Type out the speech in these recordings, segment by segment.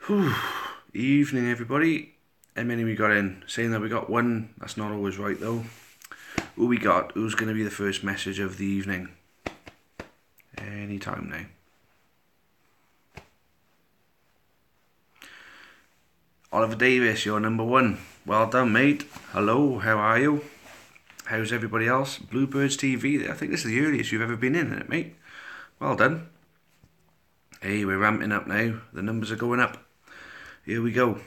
Whew. Evening, everybody. How many we got in? Saying that we got one. That's not always right, though. Who we got? Who's going to be the first message of the evening? Anytime now. Oliver Davis, you're number one. Well done, mate. Hello, how are you? How's everybody else? Bluebirds TV. I think this is the earliest you've ever been in, isn't it, mate? Well done. Hey, we're ramping up now. The numbers are going up. Here we go.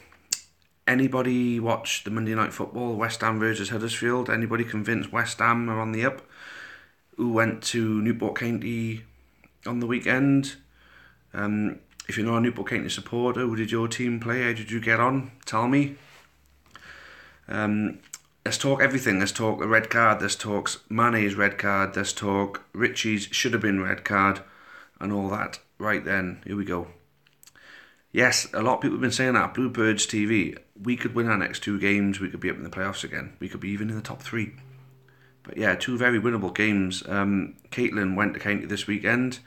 Anybody watch the Monday Night Football, West Ham versus Huddersfield? Anybody convinced West Ham are on the up? Who went to Newport County on the weekend? If you're not a Newport County supporter, who did your team play? How did you get on? Tell me. Let's talk everything. Let's talk the red card. Let's talk Mane's red card. Let's talk Richie's should have been red card and all that. Right then, here we go. Yes, a lot of people have been saying that. Bluebirds TV, we could win our next two games. We could be up in the playoffs again. We could be even in the top three. But yeah, two very winnable games. Caitlin went to County this weekend.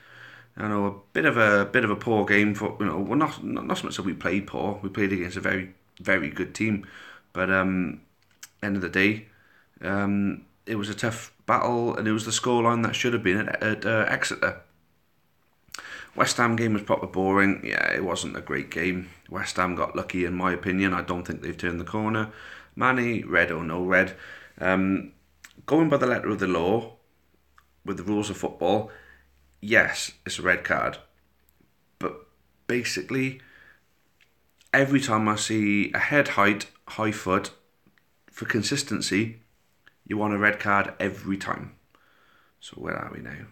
I know a bit of a poor game for well not so much that we played poor. We played against a very very good team, but end of the day, it was a tough battle and it was the scoreline that should have been at Exeter. West Ham game was proper boring. Yeah, it wasn't a great game. West Ham got lucky in my opinion. I don't think they've turned the corner. Mane, red or no red. Going by the letter of the law, with the rules of football, yes, it's a red card. But basically, every time I see a head height, high foot, for consistency, you want a red card every time. So where are we now?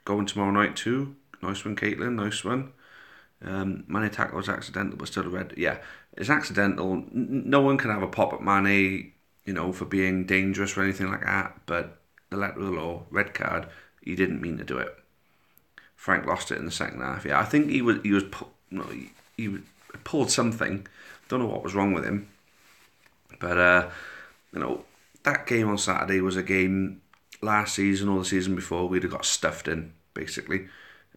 Going tomorrow night too. Nice one, Caitlin. Nice one. Mane tackle was accidental, but still a red. Yeah, it's accidental. No one can have a pop at Mane, for being dangerous or anything like that. But the letter of the law, red card. He didn't mean to do it. Frank lost it in the second half. Yeah, I think he pulled something. Don't know what was wrong with him. But that game on Saturday was a game last season or the season before we'd have got stuffed in, basically.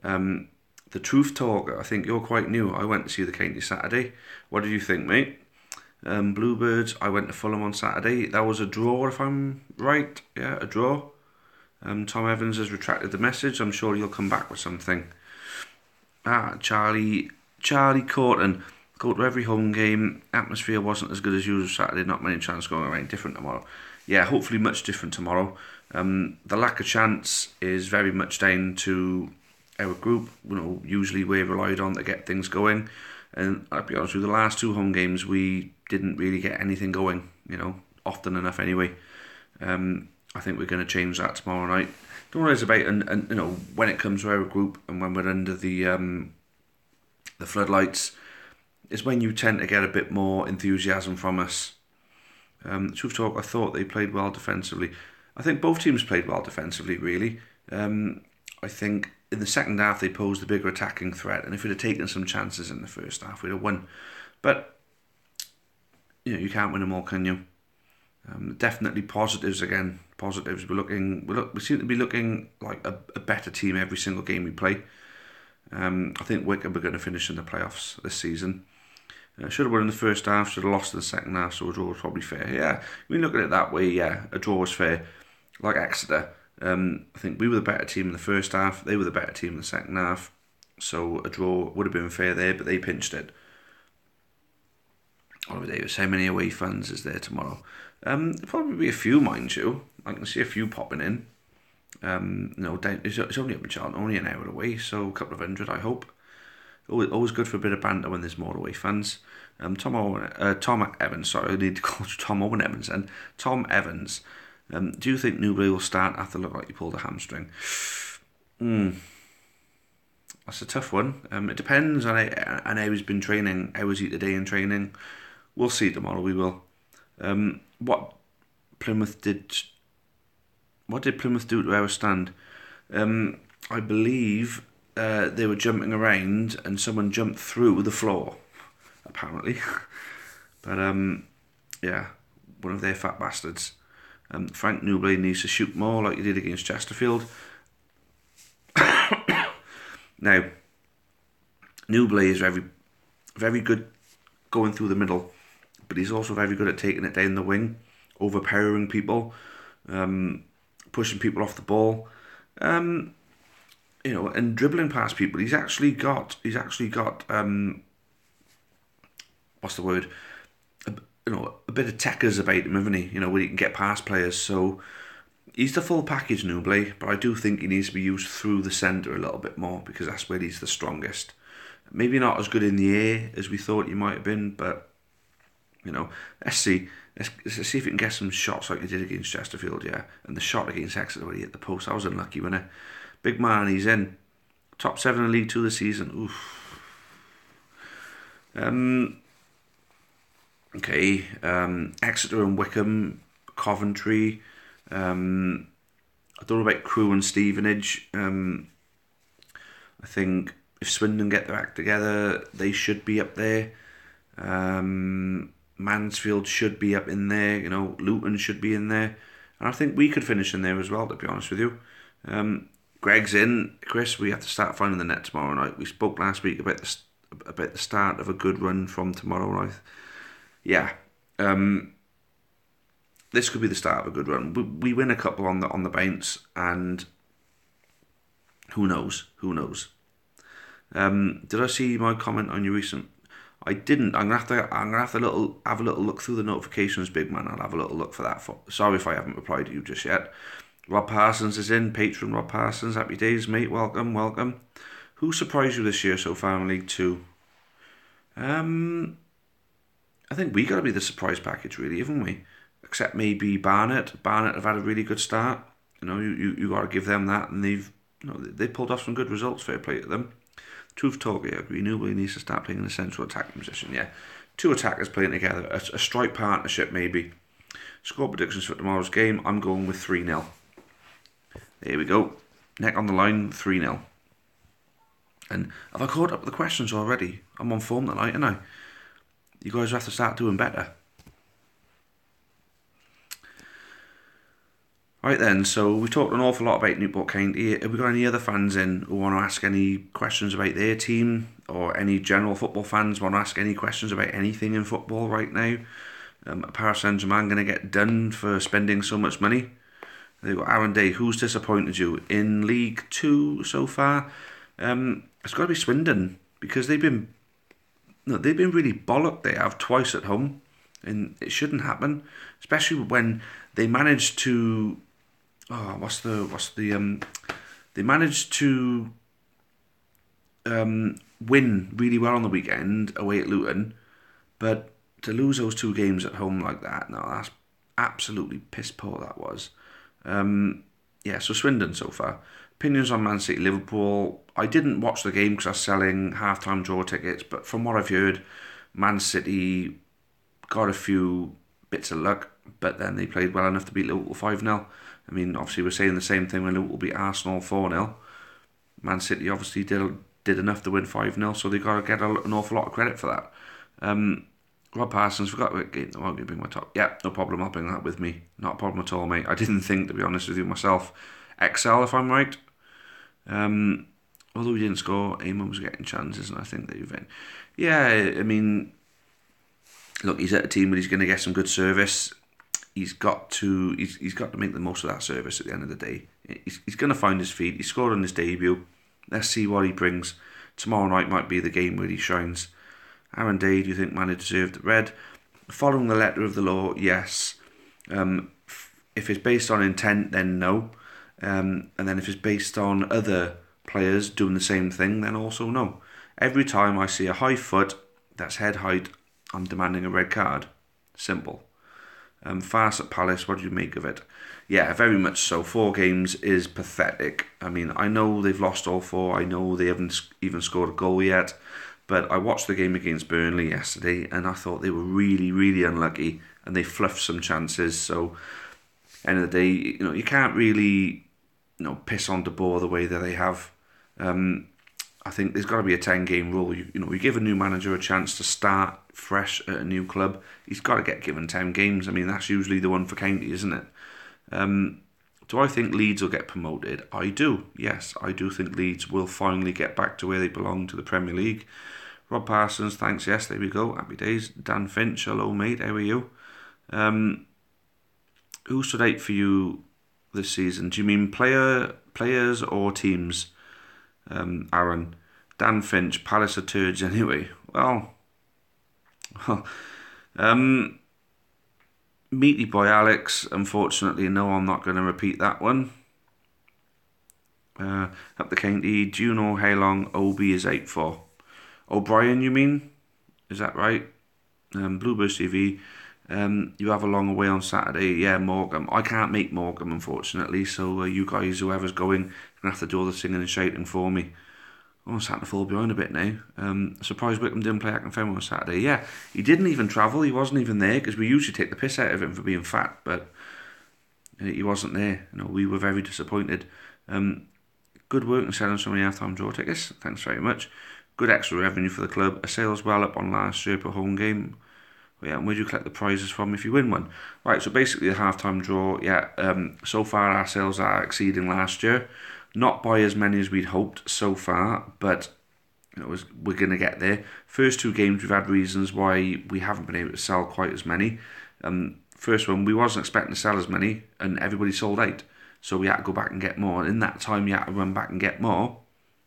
The Truth Talker, I think you're quite new. I went to see the County Saturday. What did you think, mate? Bluebirds, I went to Fulham on Saturday. That was a draw, if I'm right. Yeah, a draw. Tom Evans has retracted the message. I'm sure he'll come back with something. Charlie Corton. Go to every home game. Atmosphere wasn't as good as usual Saturday. Not many chances going around. Different tomorrow. Yeah, hopefully much different tomorrow. The lack of chance is very much down to our group. Usually we're relied on to get things going. And I'll be honest with you, the last two home games we didn't really get anything going. Often enough anyway. I think we're going to change that tomorrow night. Don't worry about and when it comes to our group and when we're under the floodlights, is when you tend to get a bit more enthusiasm from us. Truth talk, I thought they played well defensively. I think both teams played well defensively, really. I think in the second half they posed a bigger attacking threat, and if we'd have taken some chances in the first half, we'd have won. But you can't win them all, can you? Definitely positives again. Positives. We seem to be looking like a better team every single game we play. I think Wickham are going to finish in the playoffs this season. Should have won in the first half, should have lost in the second half, so a draw was probably fair. Yeah, when you look at it that way, yeah, a draw was fair. Like Exeter, I think we were the better team in the first half, they were the better team in the second half, so a draw would have been fair there, but they pinched it. Oliver Davis, how many away fans is there tomorrow? There'll probably be a few, mind you. I can see a few popping in. It's only up in Charlton, only an hour away, so a couple of hundred, I hope. Always good for a bit of banter when there's more away fans. Tom Evans, sorry, I need to call Tom Owen Evans then. Tom Evans, do you think Newbury will start after look like you pulled a hamstring? That's a tough one. It depends on how he's been training. How was he today in training? We'll see tomorrow, we will. What did Plymouth do to our stand? I believe they were jumping around and someone jumped through the floor, apparently. But yeah, one of their fat bastards. Frank Newblade needs to shoot more like he did against Chesterfield. Now, Newblade is very good going through the middle, but he's also very good at taking it down the wing, overpowering people, pushing people off the ball, and dribbling past people. He's actually got what's the word? A bit of techers about him, haven't he? Where he can get past players. So he's the full package, Nubly, but I do think he needs to be used through the centre a little bit more because that's where he's the strongest. Maybe not as good in the air as we thought he might have been, but let's see. Let's see if he can get some shots like he did against Chesterfield, yeah. And the shot against Exeter where he hit the post, that was unlucky, wasn't it? Big man, he's in. Top 7 in League 2 this season. Oof. Okay. Exeter and Wickham, Coventry. I don't know about Crewe and Stevenage. I think if Swindon get their act together, they should be up there. Mansfield should be up in there. Luton should be in there. And I think we could finish in there as well, to be honest with you. Greg's in. Chris, we have to start finding the net tomorrow night. We spoke last week about the start of a good run from tomorrow night. Yeah. This could be the start of a good run. We win a couple on the bounce, and who knows? Did I see my comment on your recent? I didn't. I'm gonna have a little look through the notifications, big man. I'll have a little look for that. Sorry if I haven't replied to you just yet. Rob Parsons is in. Patron Rob Parsons. Happy days, mate. Welcome. Who surprised you this year so far in League 2? I think we got to be the surprise package, really, haven't we? Except maybe Barnet. Barnet have had a really good start. You got to give them that, and they pulled off some good results. Fair play to them. Truth talk, I agree. Newbury needs to start playing in a central attacking position. Yeah, 2 attackers playing together, a strike partnership maybe. Score predictions for tomorrow's game. I'm going with 3-0. There we go. Neck on the line, 3-0. And have I caught up with the questions already? I'm on form tonight, aren't I? You guys have to start doing better. Right then, so we talked an awful lot about Newport County. Have we got any other fans in who want to ask any questions about their team, or any general football fans want to ask any questions about anything in football right now? Paris Saint-Germain going to get done for spending so much money? They've got Aaron Day. Who's disappointed you in League 2 so far? It's got to be Swindon, because they've been really bollocked. They have twice at home, and it shouldn't happen, especially when they managed to. They managed to win really well on the weekend away at Luton, but to lose those 2 games at home like that, no, that's absolutely piss poor. That was. So Swindon so far. Opinions on Man City, Liverpool. I didn't watch the game because I was selling half-time draw tickets, but from what I've heard, Man City got a few bits of luck, but then they played well enough to beat Liverpool 5-0. I mean, obviously we're saying the same thing when Liverpool beat Arsenal 4-0. Man City obviously did enough to win 5-0, so they got to get an awful lot of credit for that. Rob Parsons, forgot what game. I won't bring my top. Yeah, no problem. I'll bring that with me. Not a problem at all, mate. I didn't think, to be honest with you, myself. XL, if I'm right. Although he didn't score, Eamon was getting chances, and I think they've been. Yeah, I mean, look, he's at a team where he's going to get some good service. He's got to make the most of that service at the end of the day. He's going to find his feet. He scored on his debut. Let's see what he brings. Tomorrow night might be the game where he shines. Aaron Day, do you think Manny deserved the red? Following the letter of the law, yes. If it's based on intent, then no. And then if it's based on other players doing the same thing, then also no. Every time I see a high foot that's head height, I'm demanding a red card. Simple. Farce at Palace, what do you make of it? Yeah, very much so. 4 games is pathetic. I mean, I know they've lost all 4. I know they haven't even scored a goal yet. But I watched the game against Burnley yesterday, and I thought they were really, really unlucky, and they fluffed some chances. So, end of the day, you can't really, piss on De Boer the way that they have. I think there's got to be a 10-game rule. You give a new manager a chance to start fresh at a new club. He's got to get given 10 games. I mean, that's usually the one for County, isn't it? Do I think Leeds will get promoted? I do. Yes, I do think Leeds will finally get back to where they belong, to the Premier League. Rob Parsons, thanks. Yes, there we go. Happy days. Dan Finch, hello mate. How are you? Who stood out for you this season? Do you mean players or teams? Aaron, Dan Finch, Palace are turds anyway. Well, Meaty Boy Alex, unfortunately, no, I'm not going to repeat that one. Up the county, do you know how long Obi is out for? O'Brien, you mean? Is that right? Bluebirds TV, you have a long away on Saturday. Yeah, Morgan. I can't make Morgan, unfortunately, so you guys, whoever's going, going to have to do all the singing and shouting for me. Oh, I'm starting to fall behind a bit now. Surprised Wickham didn't play Akinfenwa on Saturday. Yeah, he didn't even travel. He wasn't even there because we usually take the piss out of him for being fat, but he wasn't there. We were very disappointed. Good work in selling so many half-time draw tickets. Thanks very much. Good extra revenue for the club. A sales well up on last year per home game. Yeah, and where do you collect the prizes from if you win one? Right, so basically the half-time draw, so far our sales are exceeding last year. Not by as many as we'd hoped so far, but we're going to get there. First two games we've had reasons why we haven't been able to sell quite as many. First one, we wasn't expecting to sell as many, and everybody sold out. So we had to go back and get more. And in that time, you had to run back and get more.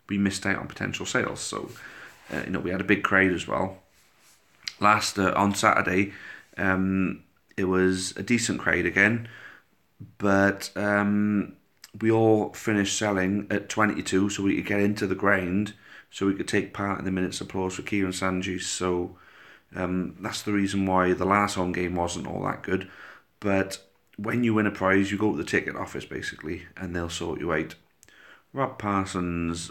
We missed out on potential sales. So, we had a big crowd as well. On Saturday, it was a decent crowd again, but we all finished selling at 22, so we could get into the ground, so we could take part in the minute's applause for Kieran Sanji. So that's the reason why the last home game wasn't all that good. But when you win a prize, you go to the ticket office basically, and they'll sort you out. Rob Parsons,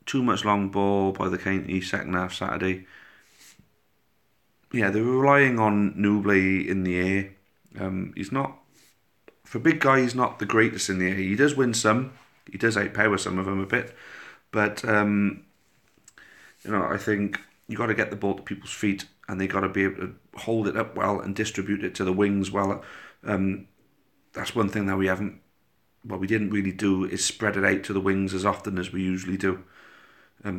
too much long ball by the county second half Saturday. Yeah, they were relying on Nubley in the air. He's not, for a big guy, he's not the greatest in the air. He does win some. He does outpower some of them a bit. But, I think you got to get the ball to people's feet, and they got to be able to hold it up well and distribute it to the wings well. That's one thing that we didn't really do, is spread it out to the wings as often as we usually do.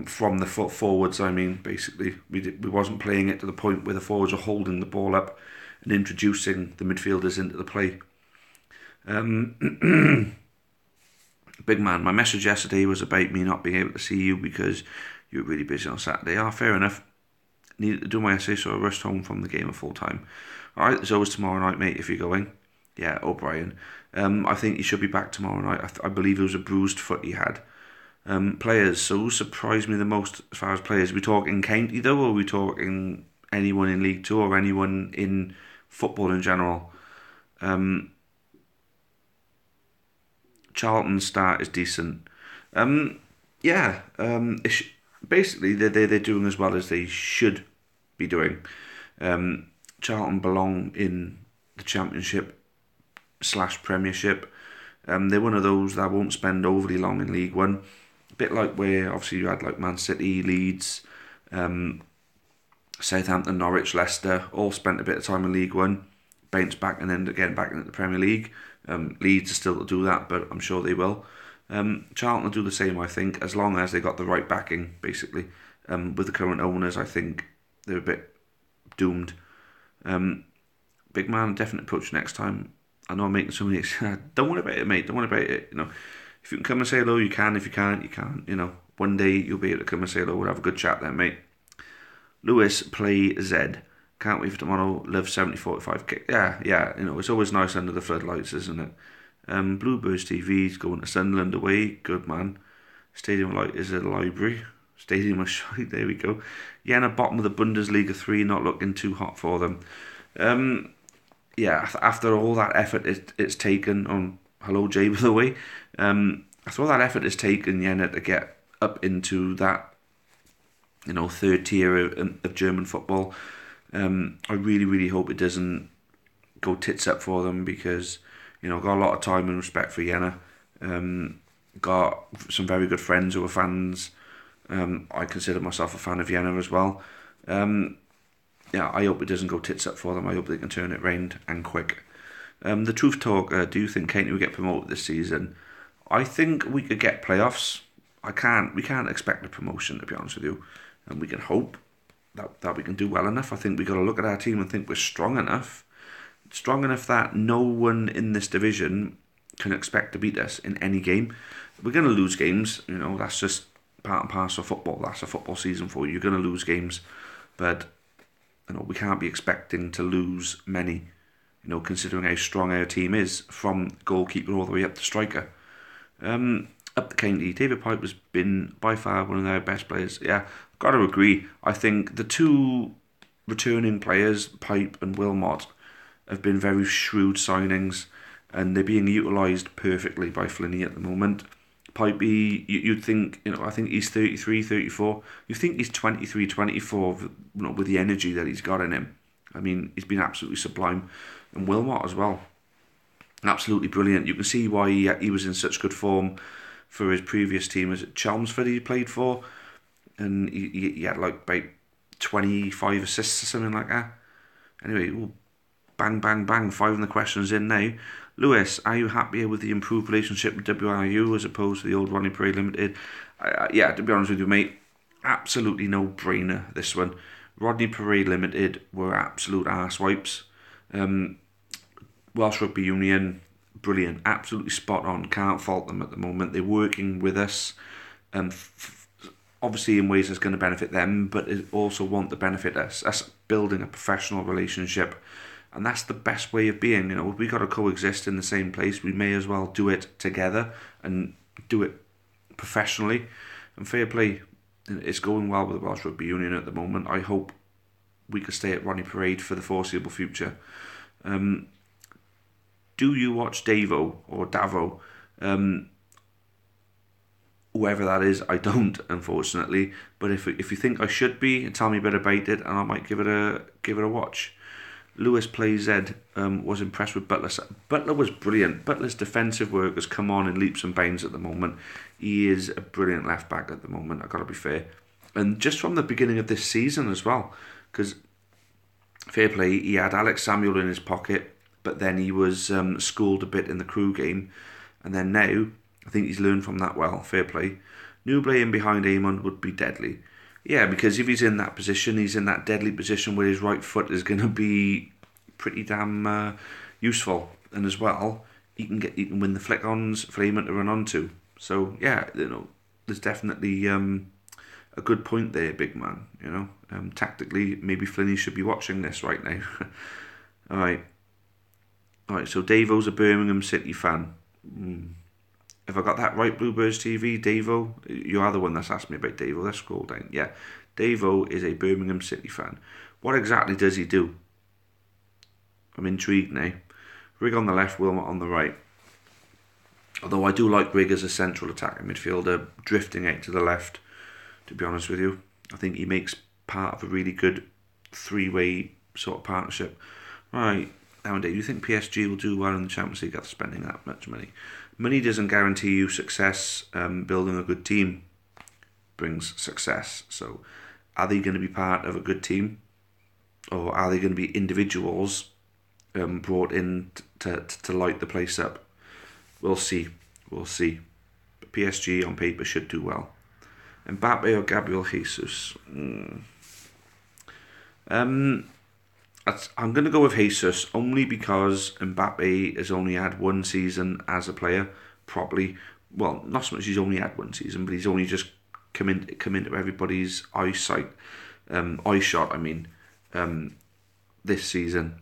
From the foot forwards, basically. We wasn't playing it to the point where the forwards are holding the ball up and introducing the midfielders into the play. Big man, my message yesterday was about me not being able to see you because you were really busy on Saturday. Fair enough. Needed to do my essay, so I rushed home from the game at full time. Alright, there's always tomorrow night, mate, if you're going. Yeah, O'Brien. I think he should be back tomorrow night. I believe it was a bruised foot he had. Players, so who surprised me the most as far as players? Are we talking county though, or are we talking anyone in League 2 or anyone in football in general? Charlton's start is decent. Basically they're doing as well as they should be doing. Charlton belong in the Championship / Premiership. They're one of those that won't spend overly long in League One. A bit like where obviously you had like Man City, Leeds, Southampton, Norwich, Leicester, all spent a bit of time in League One, bounced back and then again back into the Premier League. Leeds are still to do that, but I'm sure they will. Charlton will do the same, I think, as long as they got the right backing, basically. With the current owners, I think they're a bit doomed. Big man, definite approach next time. I know I'm making so many. Don't worry about it, mate. Don't worry about it. If you can come and say hello, you can. If you can't, you can't. One day you'll be able to come and say hello. We'll have a good chat then, mate. Lewis, play Z. Can't wait for tomorrow. Live 70-45 kick. Yeah. It's always nice under the floodlights, isn't it? Bluebirds TV's going to Sunderland away. Good man. Stadium Light is a library. Stadium was shite. There we go. Jena, bottom of the Bundesliga 3, not looking too hot for them. After all that effort it's taken on, hello Jay, by the way, after all that effort it's taken Jena to get up into that, third tier of German football, I really, really hope it doesn't go tits up for them because, got a lot of time and respect for Jena, got some very good friends who are fans. I consider myself a fan of Jena as well. I hope it doesn't go tits up for them. I hope they can turn it round and quick. The Truth Talk, do you think County will get promoted this season? I think we could get playoffs. We can't expect a promotion, to be honest with you. And we can hope. that we can do well enough. I think we've got to look at our team and think we're strong enough that no one in this division can expect to beat us in any game. We're going to lose games, that's just part and parcel of football. That's a football season for you. You're going to lose games, but we can't be expecting to lose many, considering how strong our team is, from goalkeeper all the way up to striker. Up the county, David Piper's been by far one of their best players. Yeah, got to agree. I think the two returning players, Pipe and Wilmot, have been very shrewd signings, and they're being utilised perfectly by Flinney at the moment. Pipey, you'd think, I think he's 33, 34. You think he's 23, 24, with the energy that he's got in him. I mean, he's been absolutely sublime. And Wilmot as well. Absolutely brilliant. You can see why he was in such good form for his previous team. Was it Chelmsford he played for? And he had like about 25 assists or something like that. Anyway, bang, bang, bang, 5 of the questions in now. Lewis, are you happier with the improved relationship with WRU as opposed to the old Rodney Parade Limited? Yeah, to be honest with you, mate, absolutely no-brainer, this one. Rodney Parade Limited were absolute arse-wipes. Welsh Rugby Union, brilliant, absolutely spot on, can't fault them at the moment. They're working with us, obviously in ways that's going to benefit them, but it also want to benefit us. Us building a professional relationship. And that's the best way of being. If we got to coexist in the same place, we may as well do it together and do it professionally. And fair play, it's going well with the Welsh Rugby Union at the moment. I hope we could stay at Rodney Parade for the foreseeable future. Do you watch Davo or Davo? Whoever that is, I don't, unfortunately. But if you think I should be, tell me a bit about it, and I might give it a watch. Lewis Plays Z was impressed with Butler. Butler was brilliant. Butler's defensive work has come on in leaps and bounds at the moment. He is a brilliant left back at the moment, I've got to be fair. And just from the beginning of this season as well, because fair play, he had Alex Samuel in his pocket, but then he was schooled a bit in the Crew game. And then now, I think he's learned from that well, fair play. Newblay in behind Eamon would be deadly. Yeah, because if he's in that position, he's in that deadly position where his right foot is going to be pretty damn useful. And as well, he can win the flick-ons for Eamon to run onto. So, yeah, there's definitely a good point there, big man. Tactically, maybe Flinney should be watching this right now. All right, so Davo's a Birmingham City fan. Have I got that right, Bluebirds TV? Davo? You are the one that's asked me about Davo. Let's scroll down. Yeah. Davo is a Birmingham City fan. What exactly does he do? I'm intrigued now. Rigg on the left, Wilmot on the right. Although I do like Rigg as a central attacking midfielder, drifting out to the left, to be honest with you. I think he makes part of a really good three-way sort of partnership. Right. Now, do you think PSG will do well in the Champions League after spending that much money? Money doesn't guarantee you success. Building a good team brings success. So, are they going to be part of a good team, or are they going to be individuals brought in to light the place up? We'll see. But PSG on paper should do well. Mbappe or Gabriel Jesus? I'm going to go with Jesus only because Mbappe has only had one season as a player, probably. Well, not so much he's only had one season, but he's only just come into everybody's eyeshot. This season.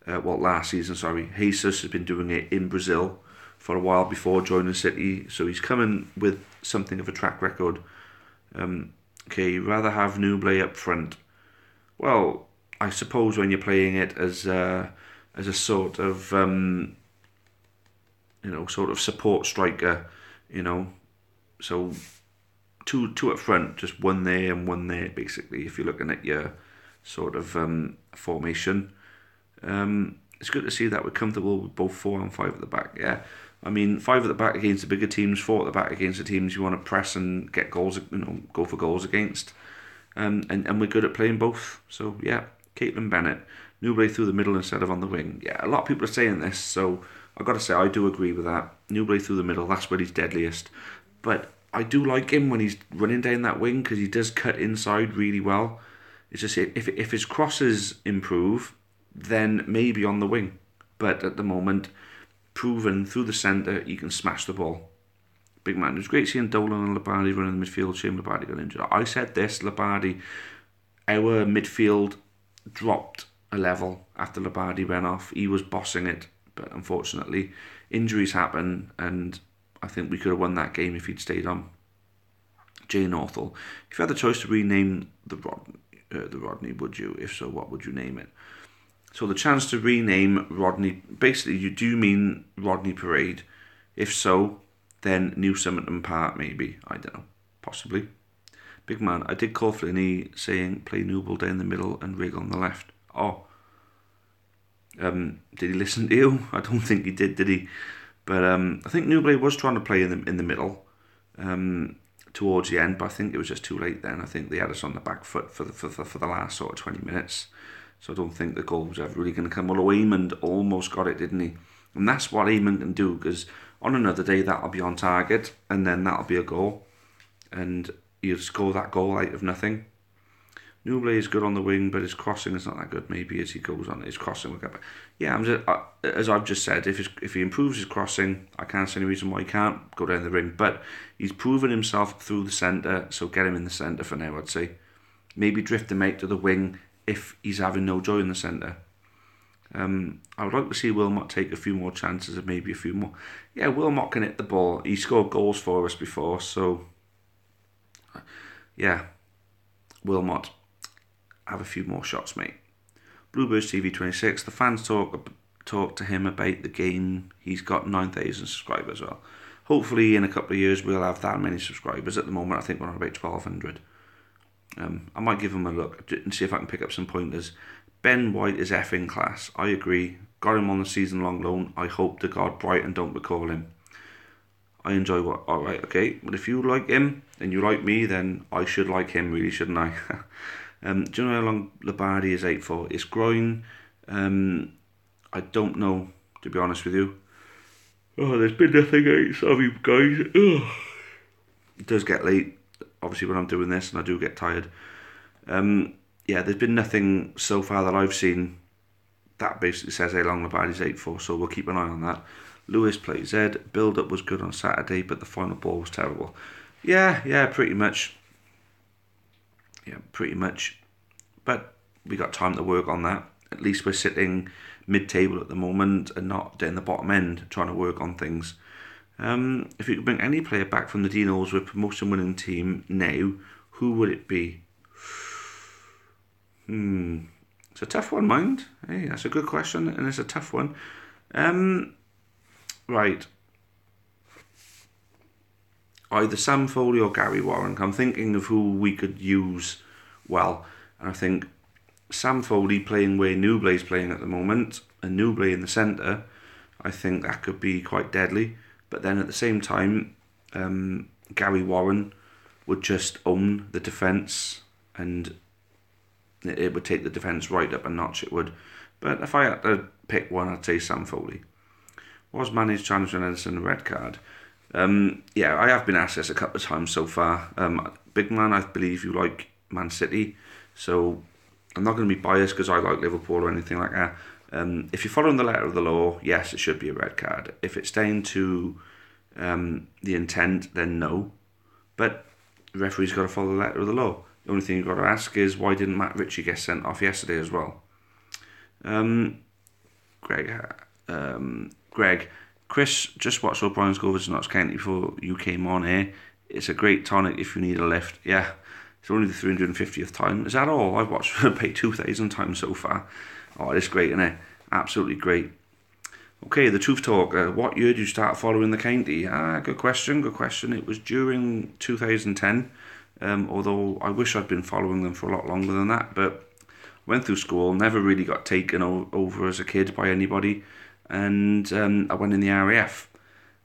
Last season, sorry. Jesus has been doing it in Brazil for a while before joining City, so he's coming with something of a track record. Okay, rather have Newblay up front. Well, I suppose when you're playing it as a sort of sort of support striker, so two up front, just one there and one there, basically. If you're looking at your sort of formation, it's good to see that we're comfortable with both 4 and 5 at the back. Yeah, I mean 5 at the back against the bigger teams, 4 at the back against the teams you want to press and get goals, go for goals against, and we're good at playing both. So yeah. Caitlin Bennett, Newblay through the middle instead of on the wing. Yeah, a lot of people are saying this, so I've got to say I do agree with that. Newblay through the middle, that's where he's deadliest. But I do like him when he's running down that wing because he does cut inside really well. It's just if his crosses improve, then maybe on the wing. But at the moment, proven through the centre, he can smash the ball. Big man. It was great seeing Dolan and Labadi running the midfield. Shame Labadi got injured. I said this, Labadi, our midfield dropped a level after Labadi went off. He was bossing it, but unfortunately, injuries happen, and I think we could have won that game if he'd stayed on. Jay Northall, if you had the choice to rename the Rodney, would you? If so, what would you name it? So the chance to rename Rodney, basically, you do mean Rodney Parade. If so, then New Summerton Park, maybe. I don't know. Possibly. Big man, I did call Flinney saying play Newble down the middle and Rig on the left. Oh. Did he listen to you? I don't think he did he? But I think Newble was trying to play in the middle towards the end, but I think it was just too late then. I think they had us on the back foot for the last sort of 20 minutes. So I don't think the goal was ever really going to come. Although Eamon almost got it, didn't he? And that's what Eamon can do, because on another day that'll be on target, and then that'll be a goal. And he'll score that goal out of nothing. Newbley is good on the wing, but his crossing is not that good. Maybe as he goes on, his crossing will get better. Yeah, as I've just said, if he improves his crossing, I can't see any reason why he can't go down the ring. But he's proven himself through the centre, so get him in the centre for now, I'd say. Maybe drift him out to the wing if he's having no joy in the centre. I would like to see Wilmot take a few more chances and maybe a few more. Yeah, Wilmot can hit the ball. He scored goals for us before, so yeah, Wilmot, have a few more shots, mate. Bluebirds TV 26. The fans talk to him about the game. He's got 9,000 subscribers. Well, hopefully in a couple of years we'll have that many subscribers. At the moment, I think we're on about 1,200. I might give him a look and see if I can pick up some pointers. Ben White is effing class. I agree. Got him on the season-long loan. I hope to God Brighton don't recall him. I enjoy what... Alright, okay. But if you like him and you like me, then I should like him, really, shouldn't I? Do you know how long Labadi is out for? It's groin. I don't know, to be honest with you. Oh, there's been nothing out. Sorry, guys. Ugh. It does get late, obviously, when I'm doing this, and I do get tired. Yeah, there's been nothing so far that I've seen that basically says how long Labadi's out for, so we'll keep an eye on that. Lewis plays Ed. Build-up was good on Saturday, but the final ball was terrible. Yeah, pretty much. Yeah, pretty much. But we got time to work on that. At least we're sitting mid-table at the moment and not down the bottom end trying to work on things. If you could bring any player back from the Dean Allsworth promotion-winning team now, who would it be? It's a tough one, mind. Hey, that's a good question, and it's a tough one. Right. Either Sam Foley or Gary Warren. I'm thinking of who we could use well. And I think Sam Foley playing where Newblay's playing at the moment, and Newblay in the centre, I think that could be quite deadly. But then at the same time, Gary Warren would just own the defence, and it would take the defence right up a notch, it would. But if I had to pick one, I'd say Sam Foley. Was managed challenging Edison a red card? Yeah, I have been asked this a couple of times so far. Big man, I believe you like Man City, so I'm not going to be biased because I like Liverpool or anything like that. If you're following the letter of the law, yes, it should be a red card. If it's down to the intent, then no. But the referee's got to follow the letter of the law. The only thing you've got to ask is, why didn't Matt Ritchie get sent off yesterday as well? Greg, Chris just watched O'Brien's go versus Notts County before you came on here. It's a great tonic if you need a lift. Yeah, it's only the 350th time. Is that all? I've watched about 2,000 times so far. Oh, it's great, isn't it? Absolutely great. Okay, the Truth Talk. What year did you start following the county? Good question. It was during 2010. Although I wish I'd been following them for a lot longer than that, but went through school, never really got taken over as a kid by anybody, and I went in the RAF,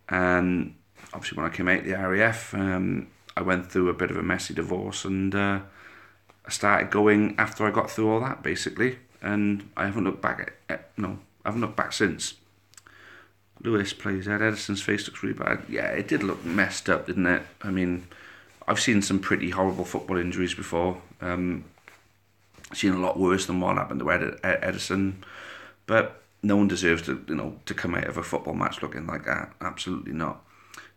and obviously when I came out of the RAF, I went through a bit of a messy divorce, and I started going after I got through all that, basically, and I haven't looked back I haven't looked back since. Lewis plays Ed. Edison's face looks really bad. Yeah, it did look messed up, didn't it? I mean, I've seen some pretty horrible football injuries before. Seen a lot worse than what happened to Edison, but no one deserves to come out of a football match looking like that. Absolutely not.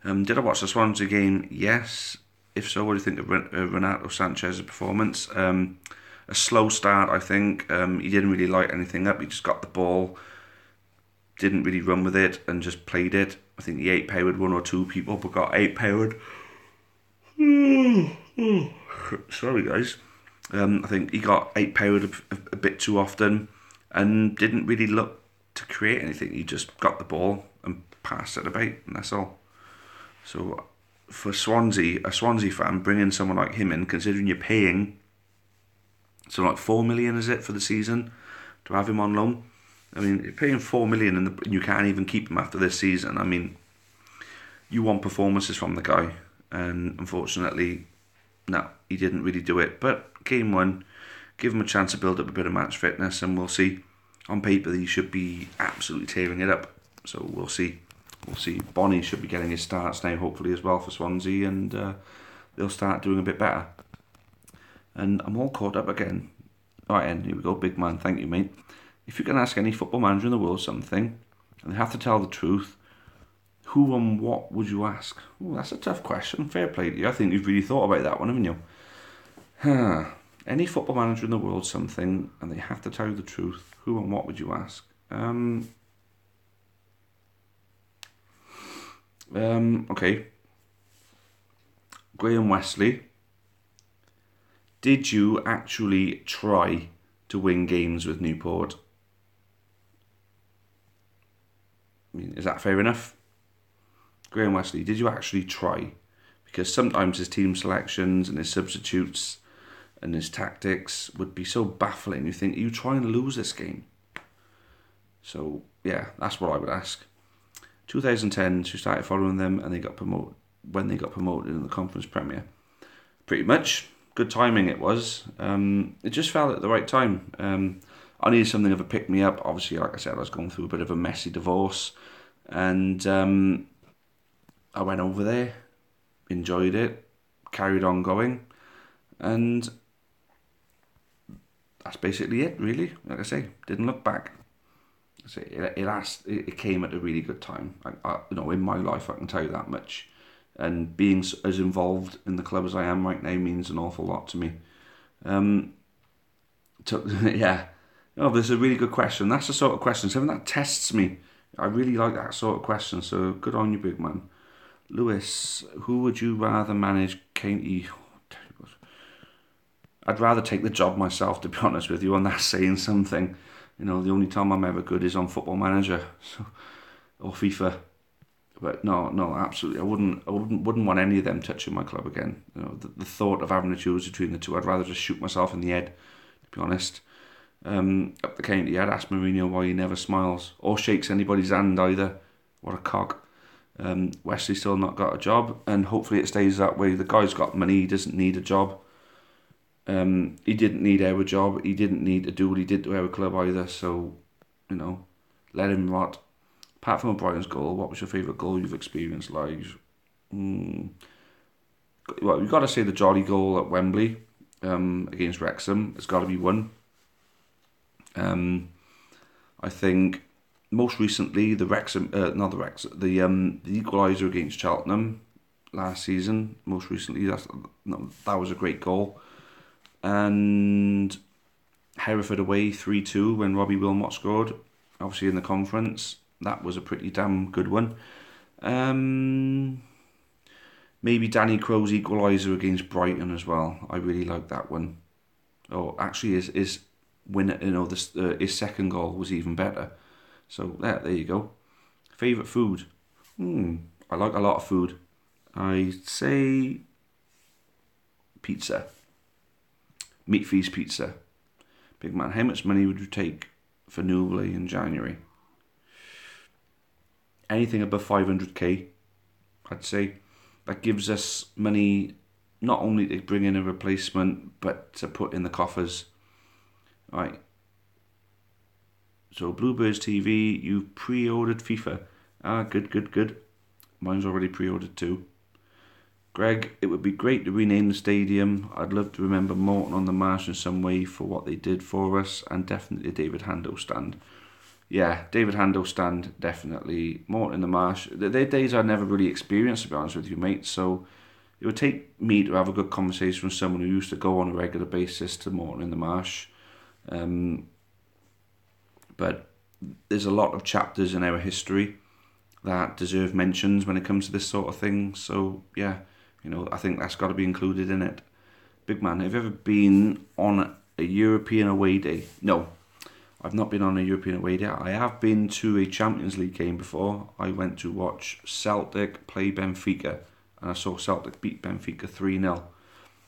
Did I watch the Swansea game? Yes. If so, what do you think of Renato Sanchez's performance? A slow start, I think. He didn't really light anything up. He just got the ball, didn't really run with it, and just played it. I think he 8-powered one or two people, but got 8-powered. Sorry, guys. I think he got 8-powered a bit too often and didn't really look to create anything. He just got the ball and passed it about, and that's all. So for Swansea, a Swansea fan, bringing someone like him in, considering you're paying, so like 4 million is it for the season to have him on loan? I mean, you're paying 4 million and you can't even keep him after this season. I mean, you want performances from the guy, and unfortunately, no, he didn't really do it. But game one, give him a chance to build up a bit of match fitness, and we'll see. On paper, he should be absolutely tearing it up. So we'll see. We'll see. Bonnie should be getting his starts now, hopefully, as well for Swansea, and they'll start doing a bit better. And I'm all caught up again. Alright, and here we go, big man. Thank you, mate. If you can ask any football manager in the world something, and they have to tell the truth, who and what would you ask? Oh, that's a tough question. Fair play to you. I think you've really thought about that one, haven't you? Any football manager in the world something, and they have to tell you the truth, who and what would you ask? Okay. Graham Wesley, did you actually try to win games with Newport? I mean, is that fair enough? Graham Wesley, did you actually try? Because sometimes his team selections and his substitutes and his tactics would be so baffling. You think, are you trying to lose this game? So, yeah, that's what I would ask. 2010, she started following them and they got promoted when they got promoted in the Conference Premier. Pretty much. Good timing it was. It just fell at the right time. I needed something of a pick-me-up. Obviously, like I said, I was going through a bit of a messy divorce. And I went over there, enjoyed it, carried on going. And that's basically it, really. Like I say, didn't look back. It came at a really good time. In my life, I can tell you that much. And being as involved in the club as I am right now means an awful lot to me. Yeah. This is a really good question. That's the sort of question, something that tests me. I really like that sort of question, so good on you, big man. Lewis, who would you rather manage Katie? I'd rather take the job myself, to be honest with you, and that's saying something. The only time I'm ever good is on Football Manager or FIFA. But no, absolutely, I wouldn't want any of them touching my club again. The thought of having to choose between the two, I'd rather just shoot myself in the head, to be honest. Up the county, I'd ask Mourinho why he never smiles or shakes anybody's hand either. What a cock. Wesley's still not got a job, and hopefully it stays that way. The guy's got money, he doesn't need a job. He didn't need our job, he didn't need to do what he did to our club either, so, let him rot. Apart from Brighton's goal, what was your favourite goal you've experienced live? Well, you've got to say the jolly goal at Wembley against Wrexham. It's got to be one. I think most recently the equaliser against Cheltenham last season. Most recently, that was a great goal. And Hereford away 3-2 when Robbie Wilmot scored, obviously in the conference. That was a pretty damn good one. Maybe Danny Crow's equaliser against Brighton as well. I really like that one. Oh, actually, his winner, his second goal was even better. So there you go. Favourite food? I like a lot of food. I'd say pizza. Meat Feast pizza. Big man, how much money would you take for Newley in January? Anything above 500k, I'd say. That gives us money not only to bring in a replacement, but to put in the coffers. Right. So Bluebirds TV, you've pre-ordered FIFA. Good. Mine's already pre-ordered too. Greg, it would be great to rename the stadium. I'd love to remember Morton on the Marsh in some way for what they did for us, and definitely David Hando stand. Yeah, David Hando stand, definitely. Morton in the Marsh. Their days I never really experienced, to be honest with you, mate, so it would take me to have a good conversation with someone who used to go on a regular basis to Morton in the Marsh. But there's a lot of chapters in our history that deserve mentions when it comes to this sort of thing. So yeah, I think that's got to be included in it. Big man, have you ever been on a European away day? No, I've not been on a European away day. I have been to a Champions League game before. I went to watch Celtic play Benfica, and I saw Celtic beat Benfica 3-0.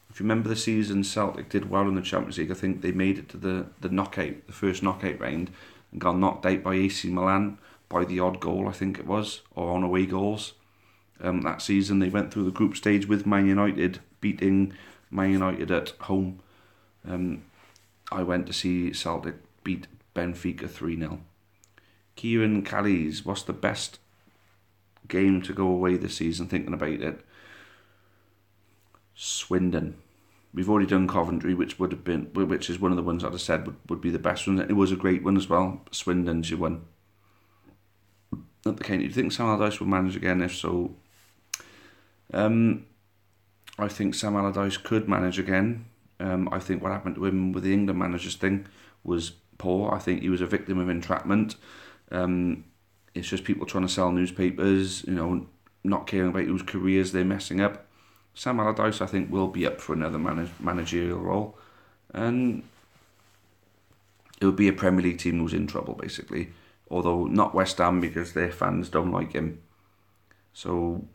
If you remember the season Celtic did well in the Champions League, I think they made it to the knockout, the first knockout round, and got knocked out by AC Milan by the odd goal, I think it was, or on away goals. That season they went through the group stage with Man United, beating Man United at home. I went to see Celtic beat Benfica 3-0. Kieran Callies, what's the best game to go away this season, thinking about it? Swindon. We've already done Coventry, which is one of the ones I'd have said would be the best one. It was a great one as well. Swindon's your one. At the county, do you think Sam Allardyce will manage again? If so, I think Sam Allardyce could manage again. I think what happened to him with the England managers thing was poor. I think he was a victim of entrapment. It's just people trying to sell newspapers, not caring about whose careers they're messing up. Sam Allardyce, I think, will be up for another managerial role, and it would be a Premier League team who's in trouble, basically. Although not West Ham, because their fans don't like him. So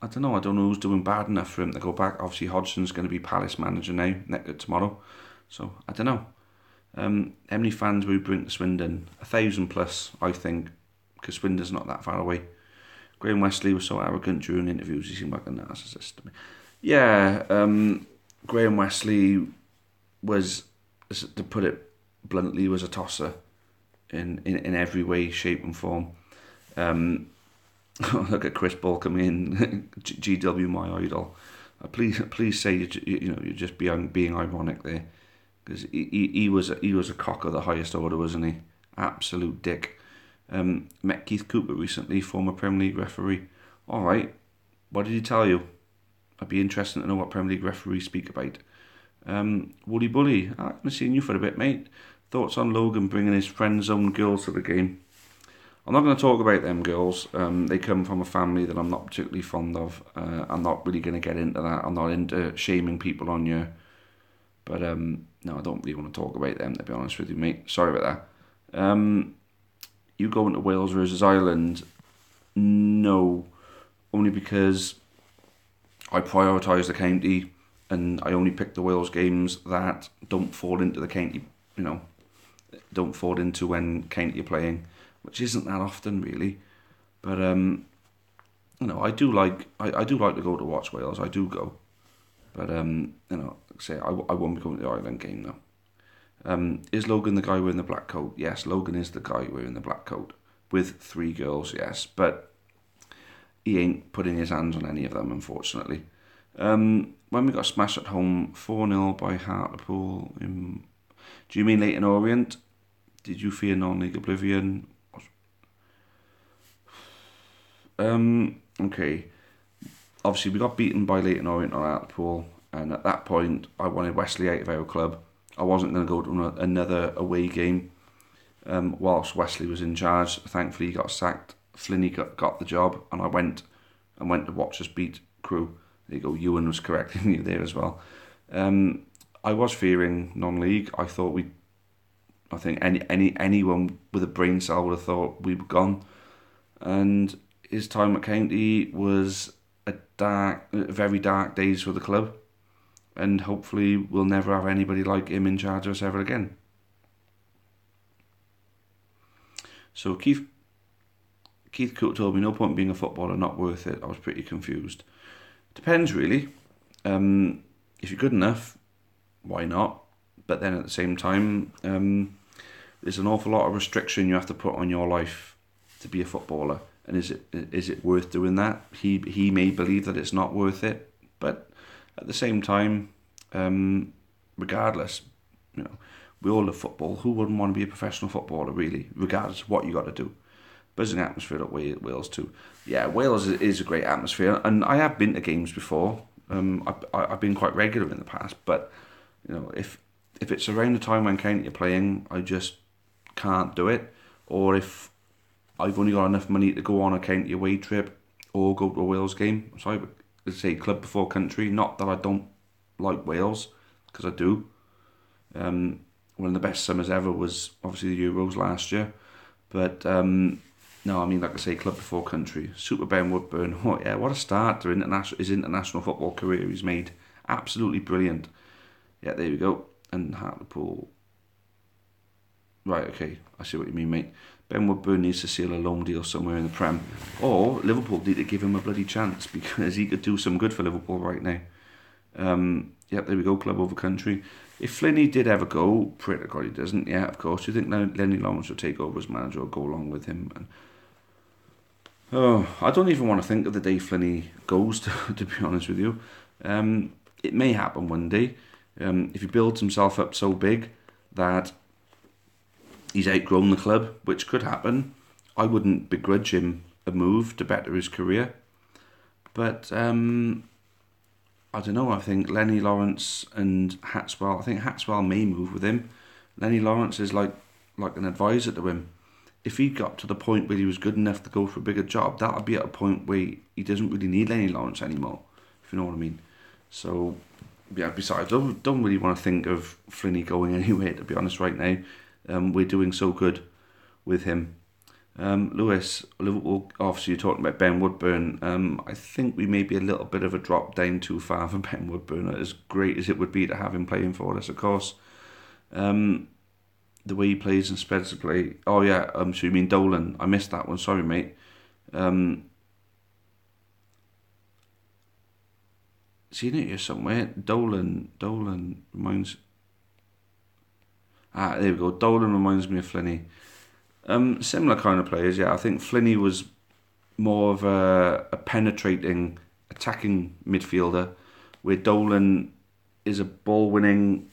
I don't know who's doing bad enough for him to go back. Obviously Hodgson's going to be Palace manager now, tomorrow. So I don't know. How many fans will we bring to Swindon? 1,000 plus, I think, because Swindon's not that far away. Graham Wesley was so arrogant during interviews, he seemed like a narcissist to me. Yeah, Graham Wesley was, to put it bluntly, was a tosser in every way, shape and form. Look at Chris Ball come in, GW my idol. Please say you're just being ironic there, because he was a cock of the highest order, wasn't he? Absolute dick. Met Keith Cooper recently, former Premier League referee. All right, what did he tell you? I'd be interested to know what Premier League referees speak about. Woolly Bully, I haven't seen you for a bit, mate. Thoughts on Logan bringing his friend zone girls to the game? I'm not going to talk about them girls. They come from a family that I'm not particularly fond of. I'm not really going to get into that. I'm not into shaming people on you. But no, I don't really want to talk about them, to be honest with you, mate. Sorry about that. You going to Wales versus Ireland? No. Only because I prioritise the county, and I only pick the Wales games that don't fall into the county, don't fall into when county are playing, which isn't that often really. But I do like to go to watch Wales. I do go, but say I won't be going to the Ireland game though. Is Logan the guy wearing the black coat? Yes, Logan is the guy wearing the black coat with 3 girls. Yes, but he ain't putting his hands on any of them, unfortunately. When we got smashed at home 4-0 by Hartlepool, do you mean Leyton Orient? Did you fear non-league oblivion? Okay. Obviously, we got beaten by Leyton Orient on Hartlepool, and at that point, I wanted Wesley out of our club. I wasn't going to go to another away game whilst Wesley was in charge. Thankfully, he got sacked. Flinney got the job, and I went to watch us beat Crewe. There you go. Ewan was correcting you there as well. I was fearing non-league. I think anyone with a brain cell would have thought we were gone. And his time at county was very dark days for the club. And hopefully we'll never have anybody like him in charge of us ever again. So Keith Cook told me, no point being a footballer, not worth it. I was pretty confused. Depends really. If you're good enough, why not? But then at the same time, there's an awful lot of restriction you have to put on your life to be a footballer. and is it worth doing that? He may believe that it's not worth it, but at the same time, regardless, you know, we all love football. Who wouldn't want to be a professional footballer, really, regardless of what you got to do? Buzzing atmosphere at Wales too. Yeah, Wales is a great atmosphere, and I have been to games before. I've been quite regular in the past, but you know, if it's around the time when County are playing, I just can't do it. Or if I've only got enough money to go on a county away trip or go to a Wales game, so I would say club before country. Not that I don't like Wales, because I do. One of the best summers ever was obviously the Euros last year, but no, I mean, like I say, club before country. Super Ben Woodburn, oh yeah, what a start to his international football career he's made. Absolutely brilliant. Yeah, there we go. And Hartlepool. Right, okay, I see what you mean, mate. Ben Woodburn needs to seal a loan deal somewhere in the Prem. Or Liverpool need to give him a bloody chance, because he could do some good for Liverpool right now. Yep, there we go, club over country. If Flinney did ever go, pray to God he doesn't, yeah, of course. Do you think Lenny Lawrence would take over as manager or go along with him? And I don't even want to think of the day Flinney goes, to be honest with you. It may happen one day. If he builds himself up so big that he's outgrown the club, which could happen, I wouldn't begrudge him a move to better his career. But I don't know, I think Lenny Lawrence and Hatswell, I think Hatswell may move with him. Lenny Lawrence is like an advisor to him. If he got to the point where he was good enough to go for a bigger job, that would be at a point where he doesn't really need Lenny Lawrence anymore, if you know what I mean. So, yeah, besides, I don't really want to think of Flinney going anywhere, to be honest, right now. We're doing so good with him. Lewis, Liverpool, obviously you're talking about Ben Woodburn. I think we may be a little bit of a drop down too far for Ben Woodburn, as great as it would be to have him playing for us, of course. The way he plays and spreads the play. Oh yeah, so you mean Dolan. I missed that one, sorry mate. Seen it here somewhere. Dolan reminds... there we go. Dolan reminds me of Flinney. Similar kind of players, yeah. I think Flinney was more of a penetrating, attacking midfielder, where Dolan is a ball-winning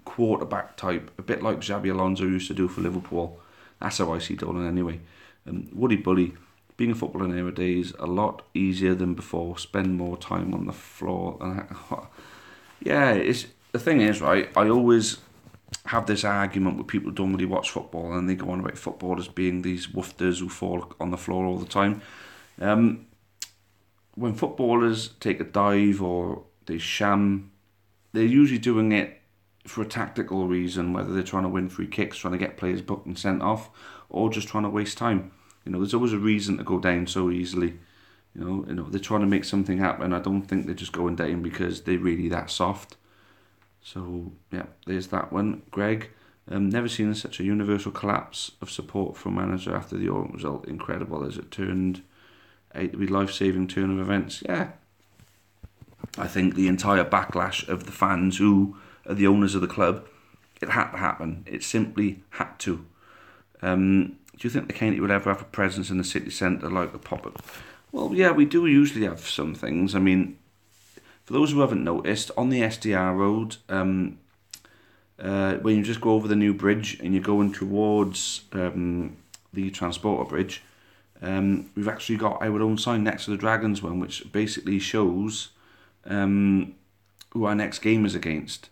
quarterback type, a bit like Xabi Alonso used to do for Liverpool. That's how I see Dolan anyway. Woody Bully, being a footballer nowadays, a lot easier than before. Spend more time on the floor. Yeah, the thing is, right, I always have this argument with people who don't really watch football, and they go on about footballers being these woofters who fall on the floor all the time. When footballers take a dive or they sham, they're usually doing it for a tactical reason, whether they're trying to win free kicks, trying to get players booked and sent off, or just trying to waste time. You know, there's always a reason to go down so easily. You know, they're trying to make something happen. I don't think they're just going down because they're really that soft. So, yeah, there's that one. Greg, never seen such a universal collapse of support for a manager after the Orient result. Incredible as it turned out to be life-saving turn of events. Yeah, I think the entire backlash of the fans who are the owners of the club, it had to happen. It simply had to. Do you think the county would ever have a presence in the city centre like a pop-up? Well, yeah, we do usually have some things. I mean, for those who haven't noticed, on the SDR road, when you just go over the new bridge and you're going towards the Transporter Bridge, we've actually got our own sign next to the Dragons one, which basically shows who our next game is against.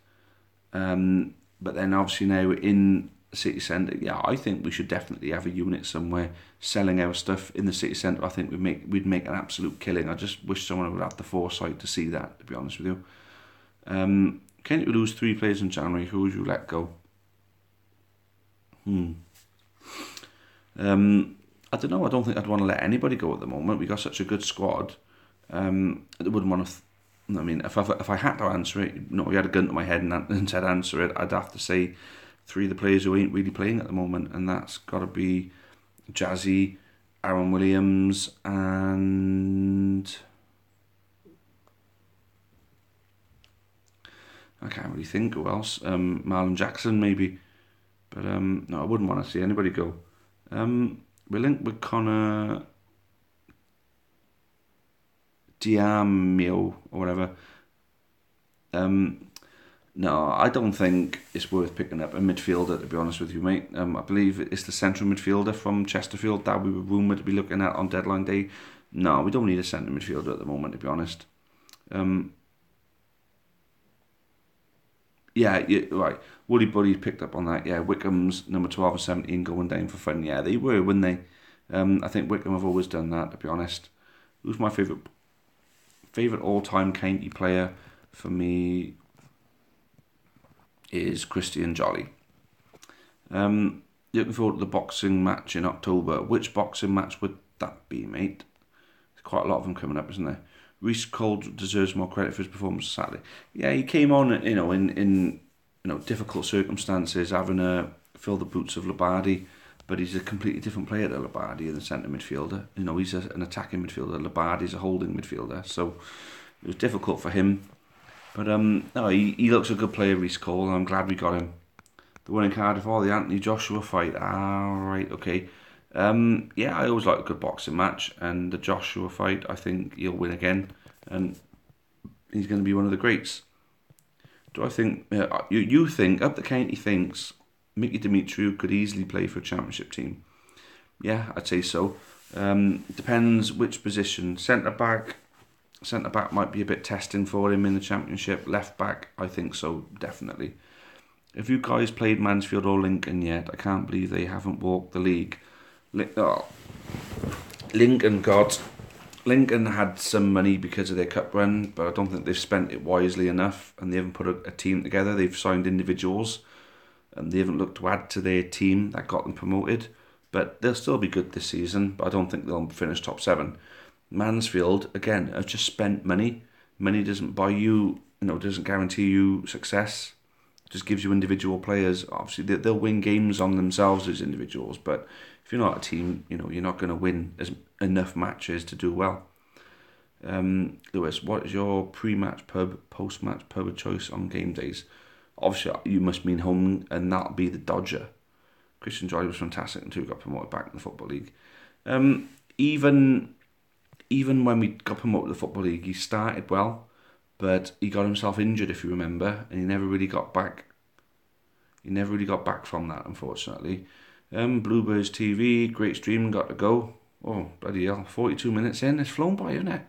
But then obviously now in the city centre, yeah, I think we should definitely have a unit somewhere selling our stuff in the city centre. I think we'd make an absolute killing. I just wish someone would have the foresight to see that, to be honest with you. Can you lose 3 players in January? Who would you let go? I don't know. I don't think I'd want to let anybody go at the moment. We got such a good squad. I wouldn't want to... I mean, if I had to answer it, you know, you had a gun to my head and said answer it, I'd have to say 3 of the players who ain't really playing at the moment, and that's got to be Jazzy, Aaron Williams, and I can't really think who else. Marlon Jackson maybe, but no, I wouldn't want to see anybody go. We're linked with Connor Diamio or whatever. No, I don't think it's worth picking up a midfielder, to be honest with you, mate. I believe it's the central midfielder from Chesterfield that we were rumoured to be looking at on deadline day. No, we don't need a centre midfielder at the moment, to be honest. Yeah, right. Woody Buddy picked up on that. Yeah, Wickham's number 12 and 17 going down for fun. Yeah, they were, weren't they? I think Wickham have always done that, to be honest. Who's my favourite all-time county player for me is Christian Jolly. Looking forward to the boxing match in October. Which boxing match would that be, mate? There's quite a lot of them coming up, isn't there? Reece Cole deserves more credit for his performance Saturday. Yeah, he came on, in difficult circumstances, having to fill the boots of Labardi, but he's a completely different player to Labardi in the centre midfielder. He's an attacking midfielder. Labardi's a holding midfielder, so it was difficult for him. But no, he looks a good player, Reece Cole, and I'm glad we got him. The one in Cardiff, the Anthony Joshua fight. Right, okay. Yeah, I always like a good boxing match, and the Joshua fight, I think he'll win again, and he's going to be one of the greats. Do I think you think up the county thinks Mickey Dimitriou could easily play for a championship team? Yeah, I'd say so. Depends which position. Centre back might be a bit testing for him in the championship. Left back, I think so, definitely. Have you guys played Mansfield or Lincoln yet? I can't believe they haven't walked the league. Lincoln had some money because of their cup run, but I don't think they've spent it wisely enough, and they haven't put a team together. They've signed individuals, and they haven't looked to add to their team that got them promoted. But they'll still be good this season, but I don't think they'll finish top 7. Mansfield, again, have just spent money. Money doesn't buy you, doesn't guarantee you success. It just gives you individual players. Obviously, they'll win games on themselves as individuals, but if you're not a team, you're not going to win enough matches to do well. Lewis, what is your pre-match pub, post-match pub of choice on game days? Obviously, you must mean home, and that'll be the Dodger. Christian Joy was fantastic until he got promoted back in the Football League. Even when we got promoted to the Football League, he started well, but he got himself injured, if you remember, and he never really got back. He never really got back from that, unfortunately. Bluebirds TV, great stream, got to go. Oh, bloody hell, 42 minutes in, it's flown by, isn't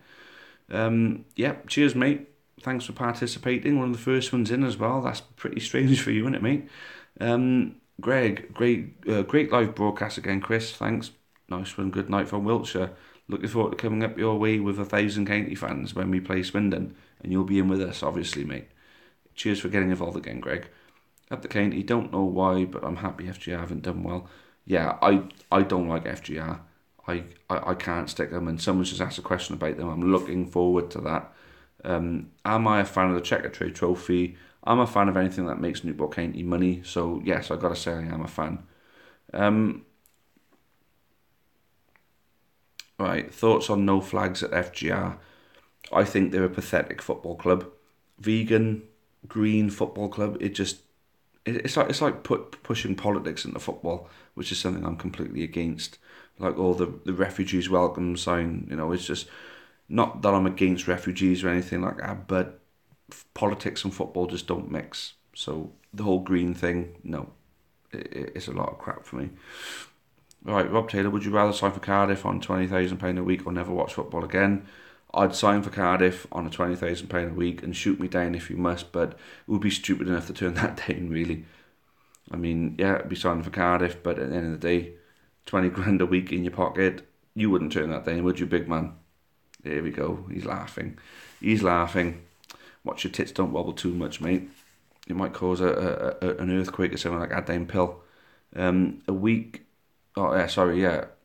it? Cheers, mate. Thanks for participating. One of the first ones in as well. That's pretty strange for you, isn't it, mate? Greg, great live broadcast again, Chris. Thanks. Nice one. Good night from Wiltshire. Looking forward to coming up your way with 1,000 county fans when we play Swindon, and you'll be in with us, obviously, mate. Cheers for getting involved again, Greg. Up the county, don't know why, but I'm happy FGR haven't done well. Yeah, I don't like FGR. I can't stick them, and someone's just asked a question about them. I'm looking forward to that. Am I a fan of the Checker Trade Trophy? I'm a fan of anything that makes Newport County money, so yes, I've got to say I am a fan. Right, thoughts on no flags at FGR? I think they're a pathetic football club. Vegan, green football club. It's like pushing politics into football, which is something I'm completely against. Like all the refugees welcome sign, it's just not that I'm against refugees or anything like that, but politics and football just don't mix. So the whole green thing, no, it's a lot of crap for me. All right, Rob Taylor, would you rather sign for Cardiff on £20,000 a week or never watch football again? I'd sign for Cardiff on a £20,000 a week and shoot me down if you must, but it would be stupid enough to turn that down, really. I mean, yeah, I'd be signing for Cardiff, but at the end of the day, 20 grand a week in your pocket, you wouldn't turn that down, would you, big man? There we go, he's laughing. Watch your tits don't wobble too much, mate. It might cause an earthquake or something like that damn pill. A week...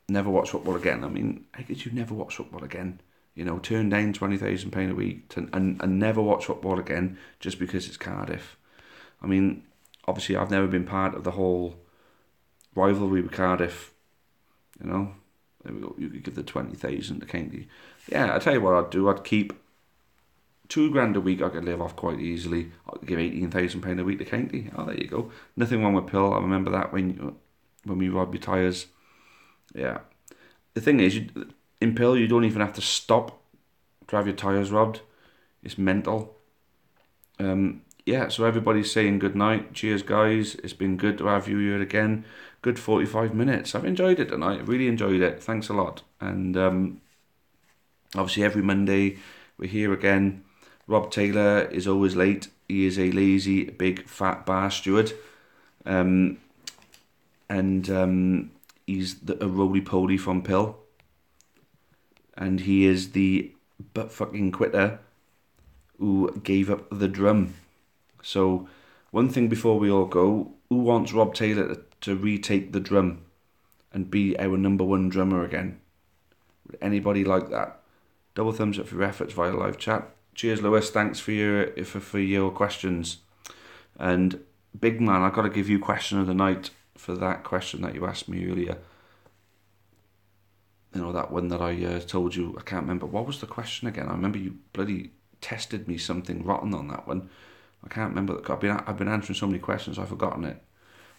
never watch football again. I mean, how could you never watch football again? Turn down £20,000 a week and never watch football again just because it's Cardiff. I mean, obviously I've never been part of the whole rivalry with Cardiff. There we go. You could give the 20,000 to County. Yeah, I tell you what I'd do. I'd keep £2,000 a week. I could live off quite easily. I'd give £18,000 a week to County. Oh, there you go. Nothing wrong with Pill. I remember that when we ride my tyres. Yeah. The thing is, in Pill, you don't even have to stop to have your tyres rubbed. It's mental. Yeah, so everybody's saying good night. Cheers, guys. It's been good to have you here again. Good 45 minutes. I've enjoyed it tonight. Really enjoyed it. Thanks a lot. And obviously, every Monday we're here again. Rob Taylor is always late. He is a lazy, big, fat bar steward. He's a roly-poly from Pill. And he is the butt fucking quitter who gave up the drum. So, one thing before we all go, who wants Rob Taylor to retake the drum and be our number one drummer again? Would anybody like that? Double thumbs up for your efforts via live chat. Cheers, Lewis. Thanks for your questions. And big man, I've got to give you question of the night for that question that you asked me earlier. You know, that one that I told you, I can't remember. What was the question again? I remember you bloody tested me something rotten on that one. I can't remember. I've been answering so many questions, I've forgotten it.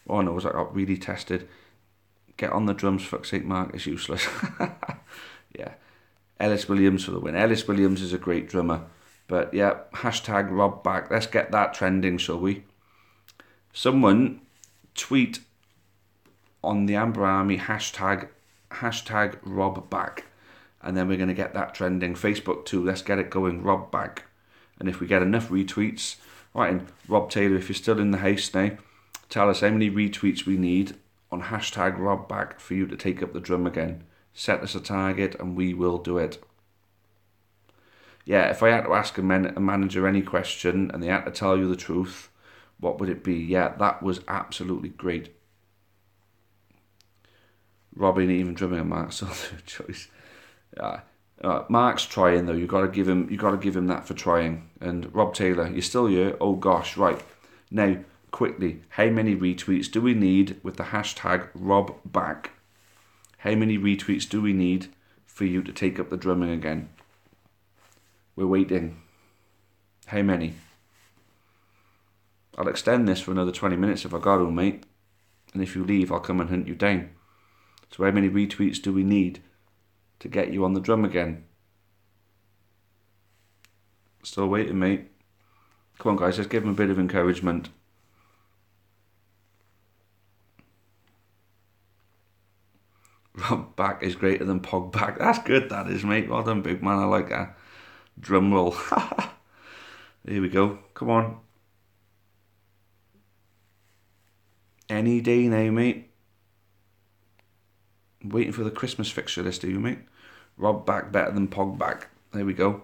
Oh no, was I got really tested? Get on the drums, fuck's sake, Mark. It's useless. Yeah. Ellis Williams for the win. Ellis Williams is a great drummer. But yeah, hashtag Rob back. Let's get that trending, shall we? Someone tweet on the Amber Army hashtag Rob back. And then we're going to get that trending. Facebook too. Let's get it going. Rob back. And if we get enough retweets, right, and Rob Taylor, if you're still in the house now, tell us how many retweets we need on hashtag Rob back for you to take up the drum again. Set us a target and we will do it. Yeah, if I had to ask a manager any question and they had to tell you the truth, what would it be? Yeah, that was absolutely great. Rob ain't even drumming a Mark's still choice. Yeah. Mark's trying though. You got to give him that for trying. And Rob Taylor, you're still here. Oh gosh, right now, quickly, how many retweets do we need with the hashtag Rob back? How many retweets do we need for you to take up the drumming again? We're waiting. How many? I'll extend this for another 20 minutes if I got to, mate. And if you leave, I'll come and hunt you down. So how many retweets do we need to get you on the drum again? Still waiting, mate. Come on, guys, let's give him a bit of encouragement. Rob back is greater than Pog back. That's good, that is, mate. Well done, big man. I like that. Drum roll. Here we go. Come on. Any day now, mate. I'm waiting for the Christmas fixture list, are you, mate? Rob back better than Pog back. There we go.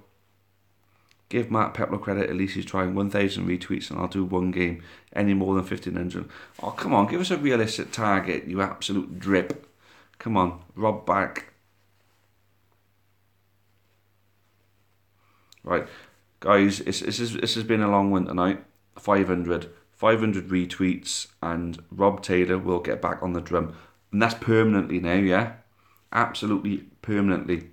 Give Mark Peplow credit, at least he's trying 1,000 retweets and I'll do one game. Any more than 1,500. Oh, come on, give us a realistic target, you absolute drip. Come on, Rob back. Right, guys, this has been a long one tonight. 500 retweets and Rob Taylor will get back on the drum. And that's permanently now, yeah? Absolutely permanently.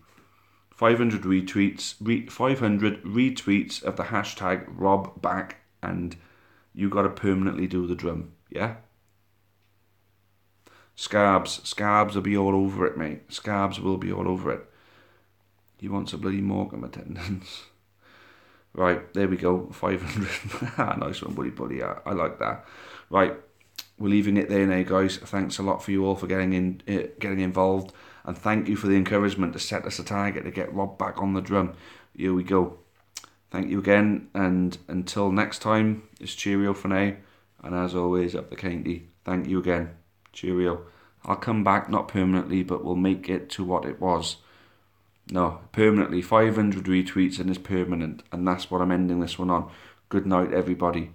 500 retweets, 500 retweets of the hashtag Rob back, and you got to permanently do the drum, yeah? Scarbs will be all over it, mate. Scarbs will be all over it. He wants a bloody Morecambe attendance. Right, there we go, 500. Nice one, buddy. I like that. Right, we're leaving it there now, guys. Thanks a lot for you all for getting involved. And thank you for the encouragement to set us a target to get Rob back on the drum. Here we go. Thank you again. And until next time, it's cheerio for now. And as always, up the county. Thank you again. Cheerio. I'll come back, not permanently, but we'll make it to what it was. No, permanently. 500 retweets and it's permanent. And that's what I'm ending this one on. Good night, everybody.